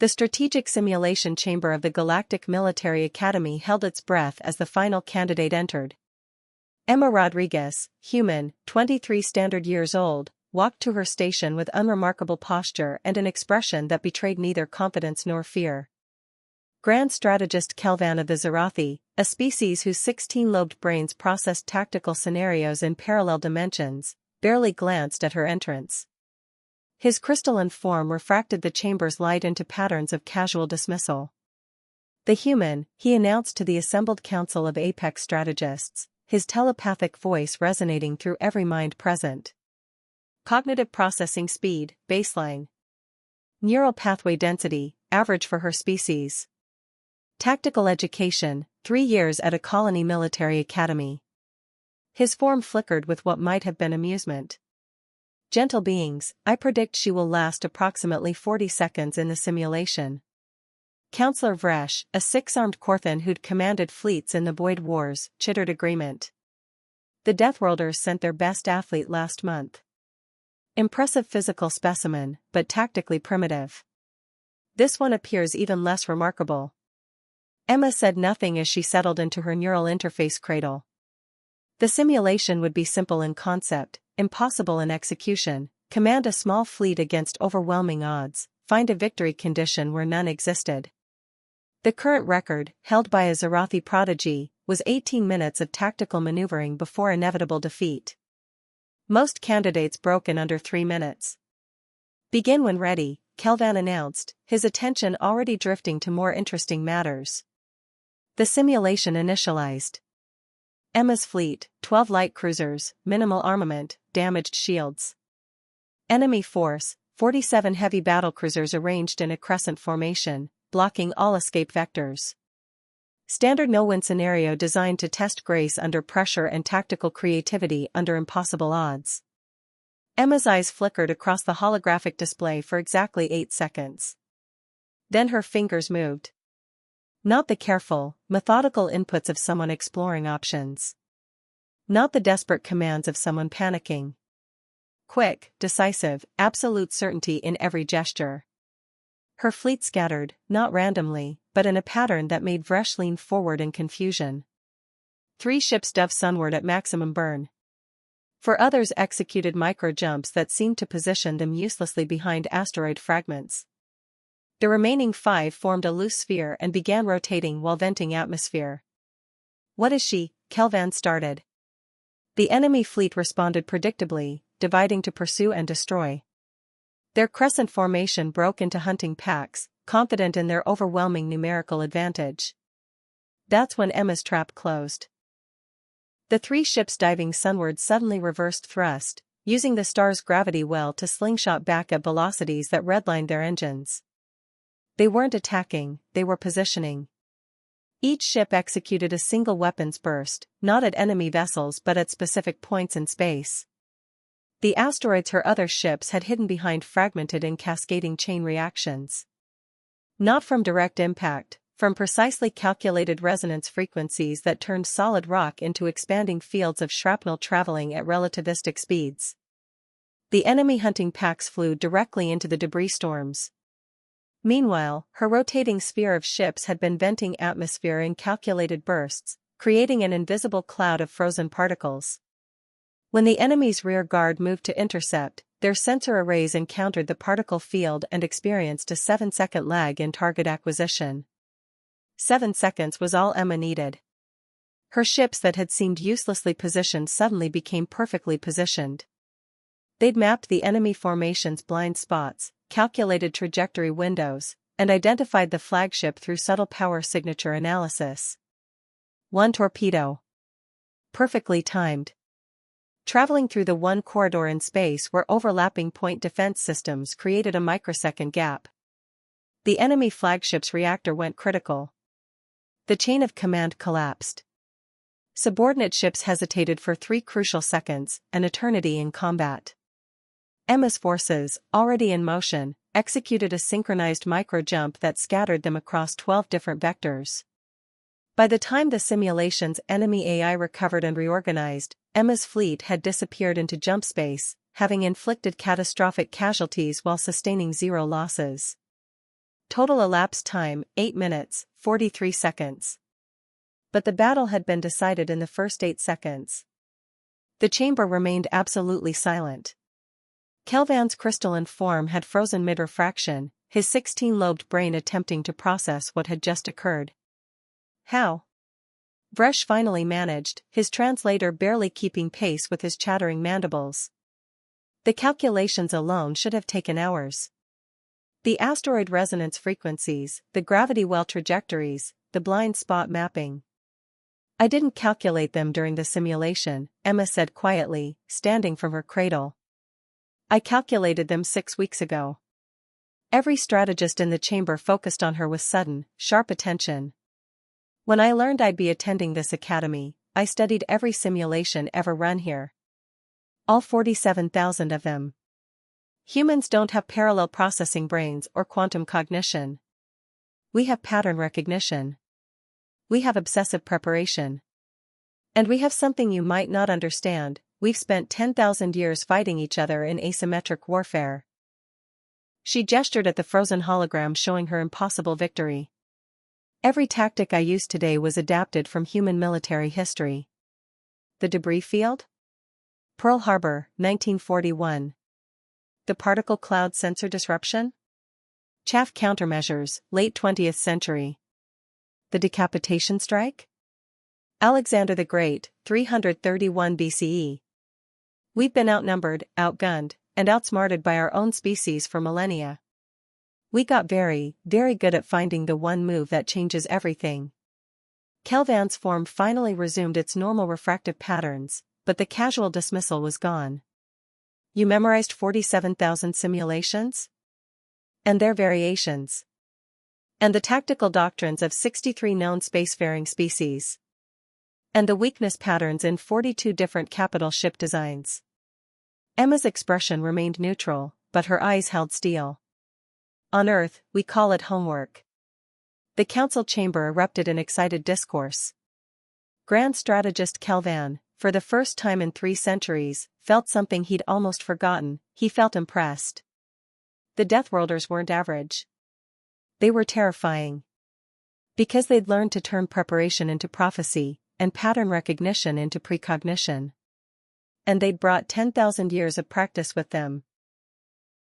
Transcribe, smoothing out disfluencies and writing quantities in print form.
The strategic simulation chamber of the Galactic Military Academy held its breath as the final candidate entered. Emma Rodriguez, human, 23 standard years old, walked to her station with unremarkable posture and an expression that betrayed neither confidence nor fear. Grand Strategist Kelvan of the Zarathi, a species whose 16-lobed brains processed tactical scenarios in parallel dimensions, barely glanced at her entrance. His crystalline form refracted the chamber's light into patterns of casual dismissal. The human, he announced to the assembled council of apex strategists, his telepathic voice resonating through every mind present. Cognitive processing speed, baseline. Neural pathway density, average for her species. Tactical education, 3 years at a colony military academy. His form flickered with what might have been amusement. Gentle beings, I predict she will last approximately 40 seconds in the simulation. Counselor Vresh, a 6-armed Korthan who'd commanded fleets in the Void Wars, chittered agreement. The Deathworlders sent their best athlete last month. Impressive physical specimen, but tactically primitive. This one appears even less remarkable. Emma said nothing as she settled into her neural interface cradle. The simulation would be simple in concept, impossible in execution: command a small fleet against overwhelming odds, find a victory condition where none existed. The current record, held by a Zarathi prodigy, was 18 minutes of tactical maneuvering before inevitable defeat. Most candidates broke in under 3 minutes. Begin when ready, Kelvan announced, his attention already drifting to more interesting matters. The simulation initialized. Emma's fleet, 12 light cruisers, minimal armament, damaged shields. Enemy force, 47 heavy battlecruisers arranged in a crescent formation, blocking all escape vectors. Standard no-win scenario designed to test grace under pressure and tactical creativity under impossible odds. Emma's eyes flickered across the holographic display for exactly 8 seconds. Then her fingers moved. Not the careful, methodical inputs of someone exploring options. Not the desperate commands of someone panicking. Quick, decisive, absolute certainty in every gesture. Her fleet scattered, not randomly, but in a pattern that made Vresh lean forward in confusion. 3 ships dove sunward at maximum burn. 4 others executed micro-jumps that seemed to position them uselessly behind asteroid fragments. The remaining 5 formed a loose sphere and began rotating while venting atmosphere. What is she? Kelvan started. The enemy fleet responded predictably, dividing to pursue and destroy. Their crescent formation broke into hunting packs, confident in their overwhelming numerical advantage. That's when Emma's trap closed. The 3 ships diving sunward suddenly reversed thrust, using the star's gravity well to slingshot back at velocities that redlined their engines. They weren't attacking, they were positioning. Each ship executed a single weapons burst, not at enemy vessels but at specific points in space. The asteroids her other ships had hidden behind fragmented and cascading chain reactions. Not from direct impact, from precisely calculated resonance frequencies that turned solid rock into expanding fields of shrapnel traveling at relativistic speeds. The enemy hunting packs flew directly into the debris storms. Meanwhile, her rotating sphere of ships had been venting atmosphere in calculated bursts, creating an invisible cloud of frozen particles. When the enemy's rear guard moved to intercept, their sensor arrays encountered the particle field and experienced a 7-second lag in target acquisition. 7 seconds was all Emma needed. Her ships that had seemed uselessly positioned suddenly became perfectly positioned. They'd mapped the enemy formation's blind spots, calculated trajectory windows, and identified the flagship through subtle power signature analysis. 1 torpedo. Perfectly timed. Traveling through the one corridor in space where overlapping point defense systems created a microsecond gap. The enemy flagship's reactor went critical. The chain of command collapsed. Subordinate ships hesitated for 3 crucial seconds, an eternity in combat. Emma's forces, already in motion, executed a synchronized micro-jump that scattered them across 12 different vectors. By the time the simulation's enemy AI recovered and reorganized, Emma's fleet had disappeared into jump space, having inflicted catastrophic casualties while sustaining 0 losses. Total elapsed time, 8 minutes, 43 seconds. But the battle had been decided in the first 8 seconds. The chamber remained absolutely silent. Kelvan's crystalline form had frozen mid-refraction, his 16-lobed brain attempting to process what had just occurred. How? Vresh finally managed, his translator barely keeping pace with his chattering mandibles. The calculations alone should have taken hours. The asteroid resonance frequencies, the gravity well trajectories, the blind spot mapping. I didn't calculate them during the simulation, Emma said quietly, standing from her cradle. I calculated them 6 weeks ago. Every strategist in the chamber focused on her with sudden, sharp attention. When I learned I'd be attending this academy, I studied every simulation ever run here. All 47,000 of them. Humans don't have parallel processing brains or quantum cognition. We have pattern recognition. We have obsessive preparation. And we have something you might not understand, we've spent 10,000 years fighting each other in asymmetric warfare. She gestured at the frozen hologram showing her impossible victory. Every tactic I used today was adapted from human military history. The debris field? Pearl Harbor, 1941. The particle cloud sensor disruption? Chaff countermeasures, late 20th century. The decapitation strike? Alexander the Great, 331 BCE. We've been outnumbered, outgunned, and outsmarted by our own species for millennia. We got very, very good at finding the one move that changes everything. Kelvan's form finally resumed its normal refractive patterns, but the casual dismissal was gone. You memorized 47,000 simulations? And their variations. And the tactical doctrines of 63 known spacefaring species. And the weakness patterns in 42 different capital ship designs. Emma's expression remained neutral, but her eyes held steel. On Earth, we call it homework. The council chamber erupted in excited discourse. Grand Strategist Kelvan, for the first time in 3 centuries, felt something he'd almost forgotten. He felt impressed. The Deathworlders weren't average. They were terrifying. Because they'd learned to turn preparation into prophecy, and pattern recognition into precognition. And they'd brought 10,000 years of practice with them,